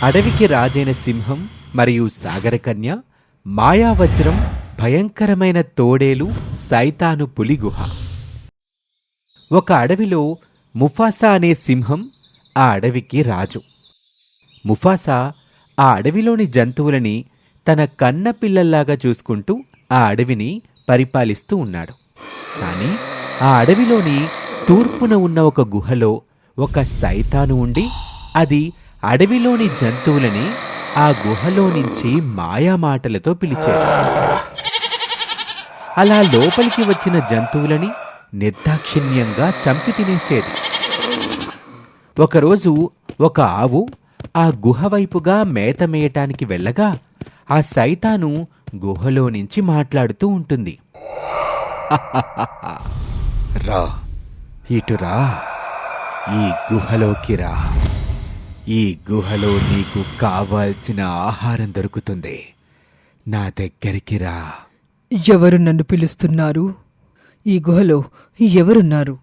అడవికి రాజైన సింహం మరియు సాగరకన్య, మాయావజ్రం, భయంకరమైన తోడేలు, సైతాను పులి గుహ. ఒక అడవిలో ముఫాసా అనే సింహం ఆ అడవికి రాజు. ముఫాసా ఆ అడవిలోని జంతువులని తన కన్నపిల్లల్లాగా చూసుకుంటూ ఆ అడవిని పరిపాలిస్తూ ఉన్నాడు. కాని ఆ అడవిలోని తూర్పున ఉన్న ఒక గుహలో ఒక సైతాను ఉండి అది అడవిలోని జంతువులని ఆ గుహలో నుంచి మాయామాటలతో పిలిచేది. అలా లోపలికి వచ్చిన జంతువులని నిర్దాక్షిణ్యంగా చంపి తినేసేది. ఒకరోజు ఒక ఆవు ఆ గుహ వైపుగా మేత మేయటానికి వెళ్ళగా ఆ సైతాను గుహలో నుంచి మాట్లాడుతూ ఉంటుంది. రా, ఇటురా, ఈ గుహలోకి రా. ఈ గుహలో నీకు కావాల్సిన ఆహారం దొరుకుతుంది. నా దగ్గరికి రా. ఎవరు నన్ను పిలుస్తున్నారు? ఈ గుహలో ఎవరున్నారు?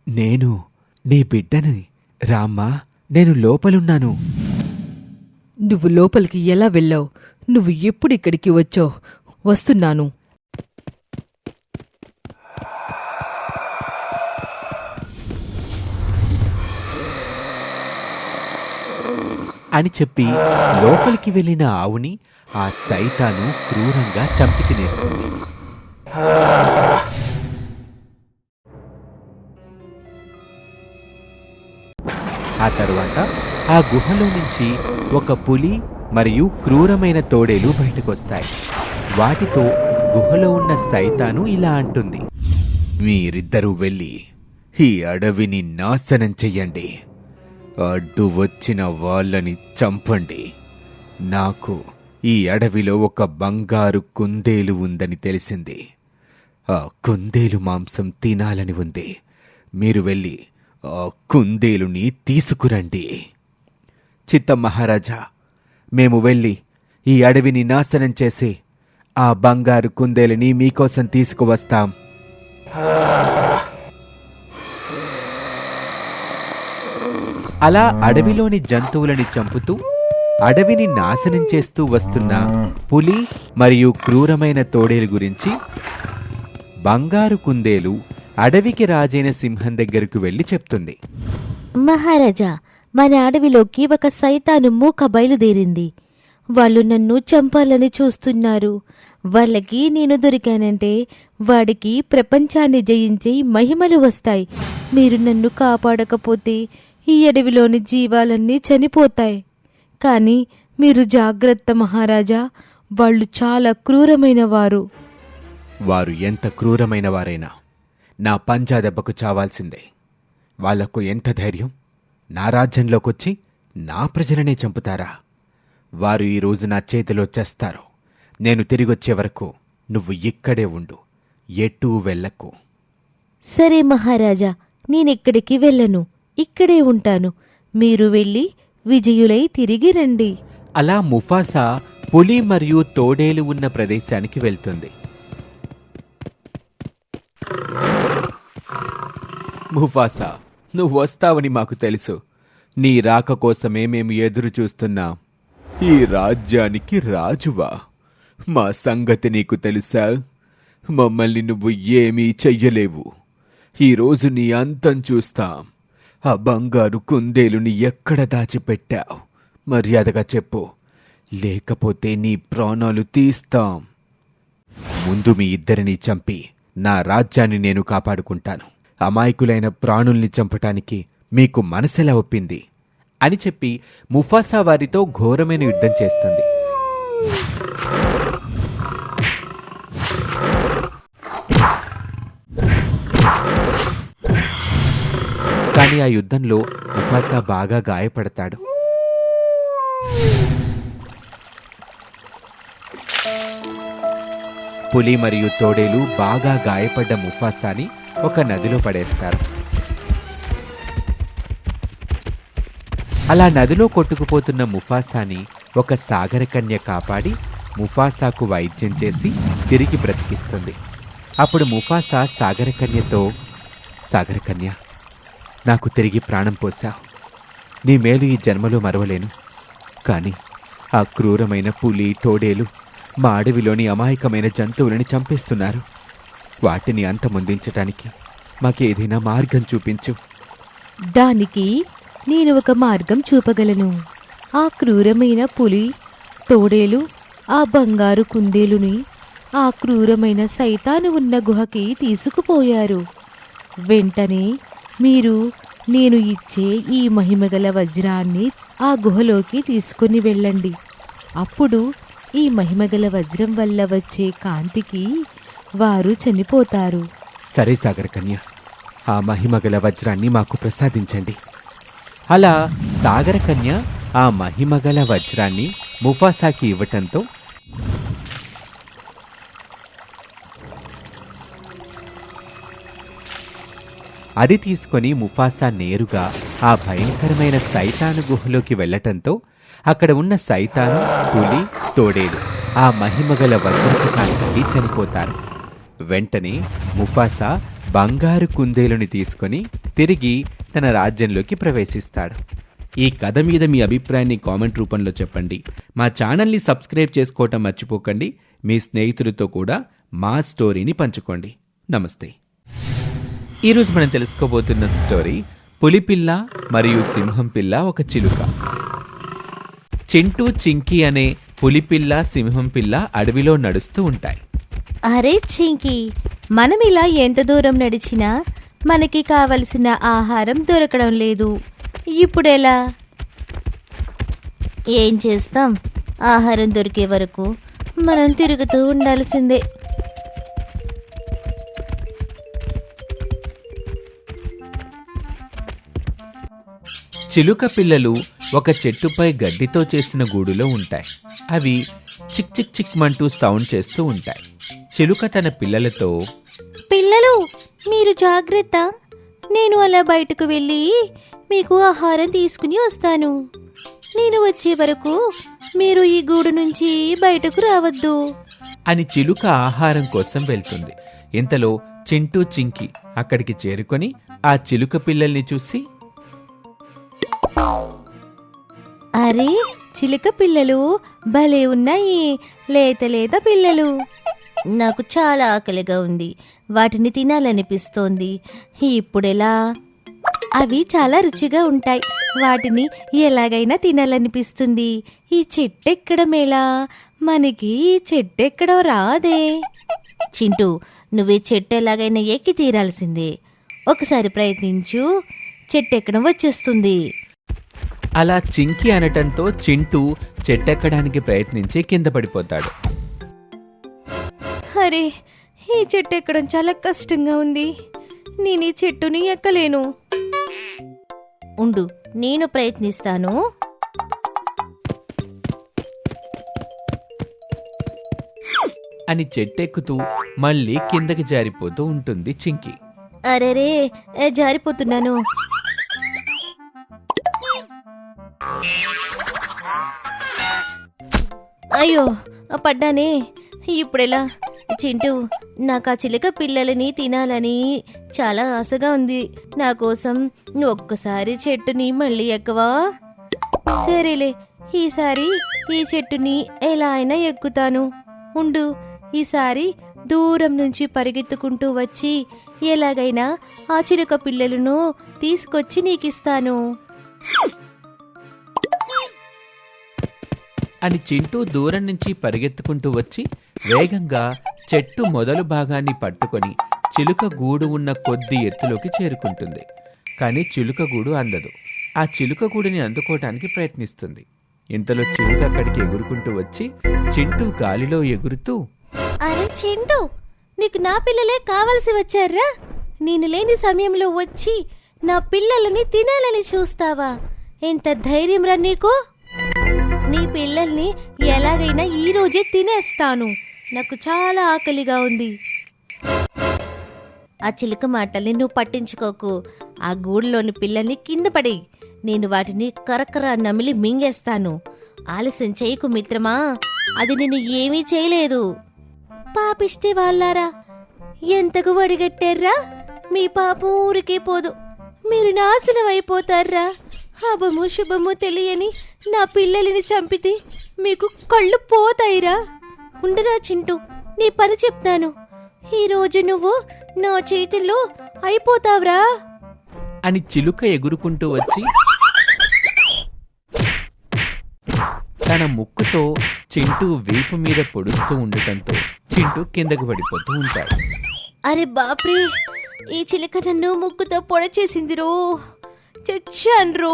నేను నీ బిడ్డని. రామ్మా, నేను లోపలున్నాను. నువ్వు లోపలికి ఎలా వెళ్ళావు? నువ్వు ఎప్పుడిక్కడికి వచ్చావు? వస్తున్నాను. అని చెప్పి లోపలికి వెళ్ళిన ఆవుని ఆ సైతాను క్రూరంగా చంపి తినేస్తుంది. ఆ తరువాత ఆ గుహలో నుంచి ఒక పులి మరియు క్రూరమైన తోడేలు బయటకొస్తాయి. వాటితో గుహలో ఉన్న సైతాను ఇలా అంటుంది. మీరిద్దరూ వెళ్ళి ఈ అడవిని నాశనం చెయ్యండి. అడ్డు వచ్చిన వాళ్ళని చంపండి. నాకు ఈ అడవిలో ఒక బంగారు కుందేలు ఉందని తెలిసింది. ఆ కుందేలు మాంసం తినాలని ఉంది. మీరు వెళ్ళి ఆ కుందేలుని తీసుకురండి. చిత్తం మహారాజా, మేము వెళ్ళి ఈ అడవిని నాశనం చేసి ఆ బంగారు కుందేలుని మీకోసం తీసుకువస్తాం. అలా అడవిలోని జంతువులని చంపుతూ అడవిని నాశనం చేస్తూ వస్తున్న పులి మరియు క్రూరమైన తోడేలు గురించి బంగారు కుందేలు అడవికి రాజైన సింహం దగ్గరకు వెళ్లి చెప్తుంది. మహారాజా, మన అడవిలోకి ఒక సైతాను మూక బయలుదేరింది. వాళ్ళు నన్ను చంపాలని చూస్తున్నారు. వాళ్ళకి నేను దొరికానంటే వాడికి ప్రపంచాన్ని జయించి మహిమలు వస్తాయి. మీరు నన్ను కాపాడకపోతే ఈ అడవిలోని జీవాలన్నీ చనిపోతాయి. కానీ మీరు జాగ్రత్త మహారాజా, వాళ్ళు చాలా క్రూరమైన వారు. వారు ఎంత క్రూరమైన వారైనా నా పంజా దెబ్బకు చావాల్సిందే. వాళ్లకు ఎంత ధైర్యం! నా రాజ్యంలోకొచ్చి నా ప్రజలనే చంపుతారా? వారు ఈరోజు నా చేతిలో చేస్తారు. నేను తిరిగొచ్చే వరకు నువ్వు ఇక్కడే ఉండు, ఎటూ వెళ్ళకు. సరే మహారాజా, నేనెక్కడికి వెళ్ళను, ఇక్కడే ఉంటాను. మీరు వెళ్ళి విజయులై తిరిగి రండి. అలా ముఫాసా పులి మరియు తోడేలు ఉన్న ప్రదేశానికి వెళ్తుంది. ముఫాసా, నువ్వు వస్తావని మాకు తెలుసు. నీ రాక కోసమే మేము ఎదురు చూస్తున్నాం. ఈ రాజ్యానికి రాజువా? మా సంగతి నీకు తెలుసా? మమ్మల్ని నువ్వు ఏమీ చెయ్యలేవు. ఈరోజు నీ అంతం చూస్తాం. ఆ బంగారు కుందేలుని ఎక్కడ దాచిపెట్టావు? మర్యాదగా చెప్పు, లేకపోతే నీ ప్రాణాలు తీస్తాం. ముందు మీ ఇద్దరిని చంపి నా రాజ్యాన్ని నేను కాపాడుకుంటాను. అమాయకులైన ప్రాణుల్ని చంపటానికి మీకు మనసెలా ఒప్పింది? అని చెప్పి ముఫాసా వారితో ఘోరమైన యుద్ధం చేస్తుంది. కానీ ఆ యుద్ధంలో ముఫాసా బాగా గాయపడతాడు. పులి మరియు తోడేలు బాగా గాయపడ్డ ముఫాసాని ఒక నదిలో పడేస్తారు. అలా నదిలో కొట్టుకుపోతున్న ముఫాసాని ఒక సాగరకన్య కాపాడి ముఫాసాకు వైద్యం చేసి తిరిగి బ్రతికిస్తుంది. అప్పుడు ముఫాసా సాగరకన్యతో, సాగరకన్య, నాకు తిరిగి ప్రాణం పోశావు. నీ మేలు ఈ జన్మలో మరవలేను. కాని ఆ క్రూరమైన పులి తోడేలు మా అడవిలోని అమాయకమైన జంతువులని చంపేస్తున్నారు. వాటిని అంతమొందించటానికి మాకేదైనా మార్గం చూపించు. దానికి నేను ఒక మార్గం చూపగలను. ఆ క్రూరమైన పులి తోడేలు ఆ బంగారు కుందేలుని ఆ క్రూరమైన సైతాను ఉన్న గుహకి తీసుకుపోయారు. వెంటనే మీరు నేను ఇచ్చే ఈ మహిమగల వజ్రాన్ని ఆ గుహలోకి తీసుకుని వెళ్ళండి. అప్పుడు ఈ మహిమగల వజ్రం వల్ల వచ్చే కాంతికి వారు చనిపోతారు. సరే సాగర కన్య, ఆ మహిమగల వజ్రాన్ని మాకు ప్రసాదించండి. అలా సాగర కన్య ఆ మహిమగల వజ్రాన్ని ముఫాసాకి ఇవ్వటంతో అది తీసుకొని ముఫాసా నేరుగా ఆ భయంకరమైన సైతాను గుహలోకి వెళ్లటంతో అక్కడ ఉన్న సైతాను, పులి, తోడేలు ఆ మహిమగల వజ్రపు కాంతికి చనిపోతారు. వెంటనే ముఫాసా బంగారు కుందేలుని తీసుకొని తిరిగి తన రాజ్యంలోకి ప్రవేశిస్తాడు. ఈ కథ మీద మీ అభిప్రాయాన్ని కామెంట్ రూపంలో చెప్పండి. మా ఛానల్ని సబ్స్క్రైబ్ చేసుకోవటం మర్చిపోకండి. మీ స్నేహితులతో కూడా మా స్టోరీని పంచుకోండి. నమస్తే. ఈరోజు మనం తెలుసుకోబోతున్న స్టోరీ పులిపిల్ల మరియు సింహం పిల్ల ఒక చిలుక. చింటూ, చింకీ అనే పులిపిల్ల, సింహం పిల్ల అడవిలో నడుస్తూ ఉంటాయి. అరే చింకీ, మనం ఇలా ఎంత దూరం నడిచినా మనకి కావలసిన ఆహారం దొరకడం లేదు. ఇప్పుడెలా? ఏం చేస్తాం, ఆహారం దొరికే వరకు మనం తిరుగుతూ ఉండాల్సిందే. చిలుక పిల్లలు ఒక చెట్టుపై గడ్డితో చేసిన గూడులో ఉంటాయి. అవి చిక్ చిక్ చిక్మంటూ సౌండ్ చేస్తూ ఉంటాయి. చిలుక తన పిల్లలతో, పిల్లలు మీరు జాగ్రత్త, నేను అలా బయటకు వెళ్ళి మీకు ఆహారం తీసుకుని వస్తాను. నేను వచ్చే వరకు మీరు ఈ గూడు నుంచి బయటకు రావద్దు అని చిలుక ఆహారం కోసం వెళ్తుంది. ఇంతలో చింటూ, చింకి అక్కడికి చేరుకొని ఆ చిలుక పిల్లల్ని చూసి, అరే చిలుక పిల్లలు భలే ఉన్నాయి, లేత లేత పిల్లలు. నాకు చాలా ఆకలిగా ఉంది, వాటిని తినాలనిపిస్తోంది. ఇప్పుడెలా? అవి చాలా రుచిగా ఉంటాయి, వాటిని ఎలాగైనా తినాలనిపిస్తుంది. ఈ చెట్టెక్కడమేలా? మనకి ఈ చెట్టెక్కడం రాదే. చింటూ, నువ్వు ఈ చెట్టు ఎలాగైనా ఎక్కి తీరాల్సిందే. ఒకసారి ప్రయత్నించు, చెట్టెక్కడం వచ్చేస్తుంది. అలా చింకి అనటంతో చింటూ చెట్టెక్కడానికి ప్రయత్నించి కింద పడిపోతాడు. అరే, ఈ చెట్టు ఎక్కడం చాలా కష్టంగా ఉంది, నేను ఈ చెట్టుని ఎక్కలేను. ఉండు, నేను ప్రయత్నిస్తాను. అని చెట్టెక్కుతూ మళ్ళీ కిందకి జారిపోతూ ఉంటుంది చింకి. అరేరే, జారిపోతున్నాను. అయ్యో, పడ్డానే. ఇప్పుడెలా? చింటూ, నాకు ఆ చిలుక పిల్లలని తినాలని చాలా ఆశగా ఉంది. నా కోసం నువ్వు ఒక్కసారి చెట్టుని మళ్ళీ ఎక్కవా? సరేలే, ఈసారి ఈ చెట్టుని ఎలా అయినా ఎక్కుతాను. ఉండు, ఈసారి దూరం నుంచి పరిగెత్తుకుంటూ వచ్చి ఎలాగైనా ఆ చిలుక పిల్లలను తీసుకొచ్చి నీకిస్తాను అని చింటూ దూరం నుంచి పరిగెత్తుకుంటూ వచ్చి వేగంగా చెట్టు మొదలు భాగాన్ని పట్టుకొని చిలుక గూడు ఉన్న కొద్ది ఎత్తులోకి చేరుకుంటుంది. కానీ చిలుక గూడు అందదు. ఆ చిలుక గూడుని అందుకోవటానికి ప్రయత్నిస్తుంది. ఇంతలో చిలుక అక్కడికి ఎగురుకుంటూ వచ్చి చింటూ గాలిలో ఎగురుతూ, అరే చింటూ, నీకు నా పిల్లలే కావలసి వచ్చారా? నేను లేని సమయంలో వచ్చి నా పిల్లలని తినాలని చూస్తావా? ఎంత ధైర్యం రా నీకు! నీ పిల్లల్ని ఎలాగైనా ఈ రోజే తినేస్తాను. నాకు చాలా ఆకలిగా ఉంది. ఆ చిలుక మాటల్ని నువ్వు పట్టించుకోకు. ఆ గూడులోని పిల్లల్ని కింద పడి నేను వాటిని కరకర నమిలి మింగేస్తాను. ఆలస్యం చేయకు మిత్రమా, అది నేను ఏమీ చేయలేదు. పాపిష్టి వాళ్ళారా, ఎంతకు వడిగట్టారా? మీ పాపం ఊరికే పోదు, మీరు నాశనం అయిపోతారా. అభము శుభము తెలియని నా పిల్లలని చంపితే మీకు కళ్ళు పోతాయిరా. ఉండరా చింటూ, నీ పని చెప్తాను. ఈరోజు నువ్వు నా చేతుల్లో అయిపోతావురా అని చిలుక ఎగురుకుంటూ వచ్చి తన ముక్కుతో చింటూ వీపు మీద పొడుస్తూ ఉండటంతో చింటూ కిందకు పడిపోతూ ఉంటాడు. అరే బాప్రే, ఈ చిలుక నన్ను ముక్కుతో పొడచేసిందిరో. చచ్చాన్రో,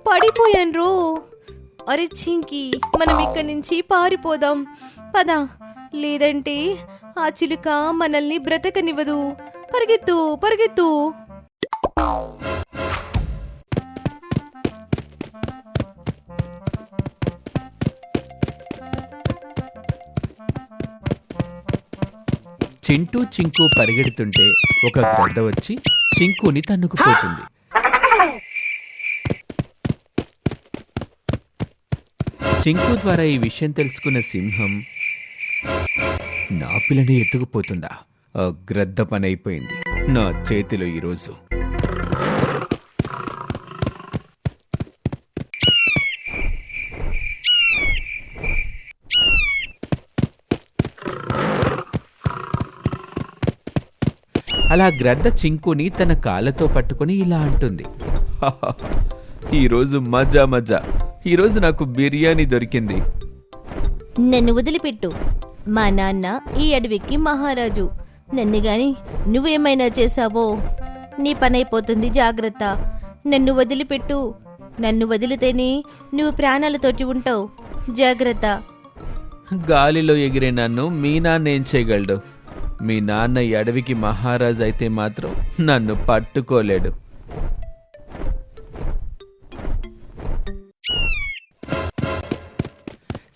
పడిపోయాన్రో. అరే చింకి, మనం ఇక్కడి నుంచి పారిపోదాం పద, లేదంటే ఆ చిలుక మనల్ని బ్రతకనివ్వదు. పరిగెత్తు పరిగెత్తు. చింటూ చింకు పరిగెడుతుంటే ఒక గ్రద్ద వచ్చి చింకుని తన్నుకుపోతుంది. చింకు ద్వారా ఈ విషయం తెలుసుకున్న సింహం, నా పిల్లని ఎత్తుకుపోతుందా? ఆ గ్రద్ద పని అయిపోయింది నా చేతిలో ఈరోజు. అలా గ్రద్ద చింకుని తన కాళ్ళతో పట్టుకుని ఇలా అంటుంది, ఈరోజు మజా మజా, ఈరోజు నాకు బిర్యానీ దొరికింది. నన్ను వదిలిపెట్టు. మా నాన్న ఈ అడవికి మహారాజు. నన్ను గాని నువ్వేమైనా చేశావో నీ పనైపోతుంది. జాగ్రత్త. నన్ను వదిలిపెట్టు. నన్ను వదిలితేనే నువ్వు ప్రాణాలతోటి ఉంటావు. జాగ్రత్త. గాలిలో ఎగిరే నన్ను మీ నాన్న ఏం చేయగలడు? మీ నాన్న ఈ అడవికి మహారాజు అయితే మాత్రం నన్ను పట్టుకోలేడు.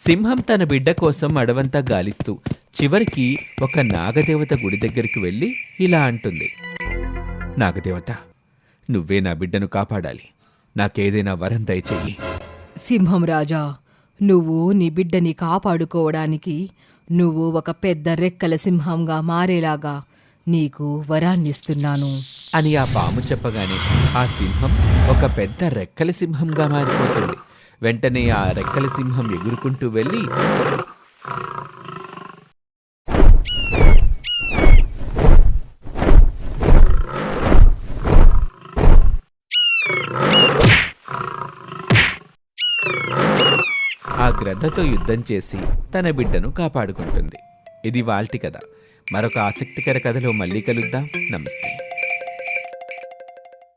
సింహం తన బిడ్డ కోసం అడవంతా గాలిస్తూ చివరికి ఒక నాగదేవత గుడి దగ్గరికి వెళ్ళి ఇలా అంటుంది, నాగదేవత, నువ్వే నా బిడ్డను కాపాడాలి. నాకేదైనా వరం దయచెయ్యి. సింహం రాజా, నువ్వు నీ బిడ్డని కాపాడుకోవడానికి నువ్వు ఒక పెద్ద రెక్కల సింహంగా మారేలాగా నీకు వరాన్నిస్తున్నాను అని ఆ పాము చెప్పగానే ఆ సింహం ఒక పెద్ద రెక్కల సింహంగా మారిపోతుంది. వెంటనే ఆ రెక్కల సింహం ఎగురుకుంటూ వెళ్ళి ఆ గ్రద్దతో యుద్ధం చేసి తన బిడ్డను కాపాడుకుంటుంది. ఇది వాల్టి కథ. మరొక ఆసక్తికర కథలో మళ్ళీ కలుద్దాం. నమస్తే.